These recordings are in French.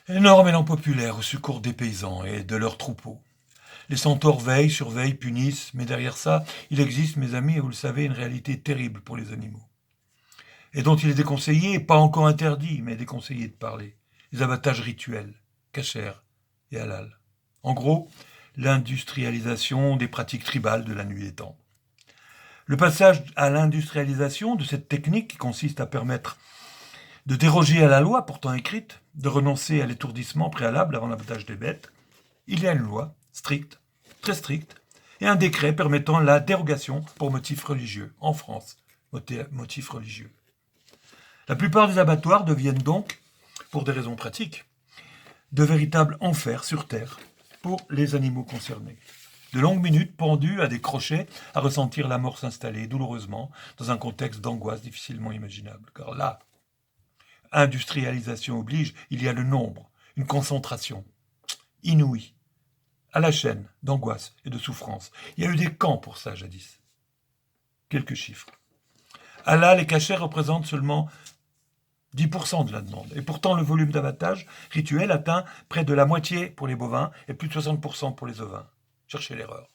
Énorme élan populaire au secours des paysans et de leurs troupeaux. Les centaures veillent, surveillent, punissent, mais derrière ça, il existe, mes amis, et vous le savez, une réalité terrible pour les animaux. Et dont il est déconseillé, pas encore interdit, mais déconseillé de parler. Les abattages rituels, cachers et halal. En gros, l'industrialisation des pratiques tribales de la nuit des temps. Le passage à l'industrialisation de cette technique qui consiste à permettre de déroger à la loi pourtant écrite, de renoncer à l'étourdissement préalable avant l'abattage des bêtes, il y a une loi stricte, très stricte, et un décret permettant la dérogation pour motifs religieux, en France, motifs religieux. La plupart des abattoirs deviennent donc, pour des raisons pratiques, de véritables enfers sur terre pour les animaux concernés. De longues minutes pendues à des crochets à ressentir la mort s'installer douloureusement dans un contexte d'angoisse difficilement imaginable. Car là, industrialisation oblige, il y a le nombre, une concentration inouïe, à la chaîne d'angoisse et de souffrance. Il y a eu des camps pour ça jadis. Quelques chiffres. À là, les cachets représentent seulement 10% de la demande. Et pourtant, le volume d'abattage rituel atteint près de la moitié pour les bovins et plus de 60% pour les ovins. Cherchez l'erreur.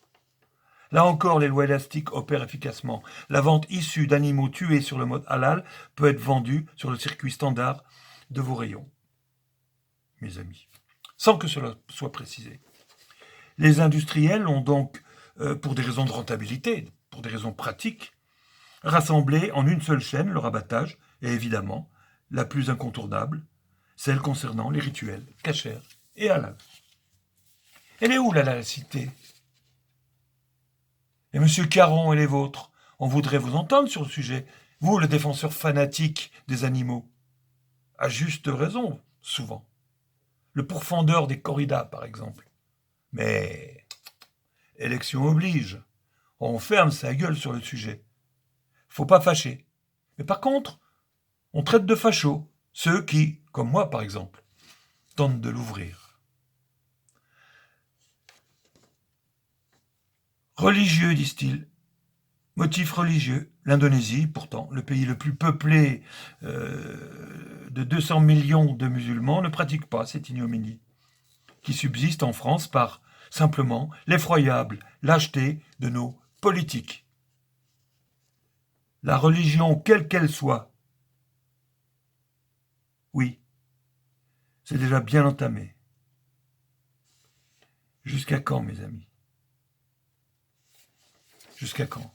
Là encore, les lois élastiques opèrent efficacement. La vente issue d'animaux tués sur le mode halal peut être vendue sur le circuit standard de vos rayons, mes amis, sans que cela soit précisé. Les industriels ont donc, pour des raisons de rentabilité, pour des raisons pratiques, rassemblé en une seule chaîne leur abattage, et évidemment, la plus incontournable, celle concernant les rituels, cachers et halal. Elle est où la laïcité? Et M. Caron et les vôtres, on voudrait vous entendre sur le sujet, vous, le défenseur fanatique des animaux. À juste raison, souvent. Le pourfendeur des corridas, par exemple. Mais, élection oblige, on ferme sa gueule sur le sujet. Faut pas fâcher. Mais par contre, on traite de fachos ceux qui, comme moi par exemple, tentent de l'ouvrir. Religieux, disent-ils. Motif religieux. L'Indonésie, pourtant, le pays le plus peuplé de 200 millions de musulmans, ne pratique pas cette ignominie, qui subsiste en France par simplement l'effroyable lâcheté de nos politiques. La religion, quelle qu'elle soit, oui, c'est déjà bien entamé. Jusqu'à quand, mes amis? Jusqu'à quand?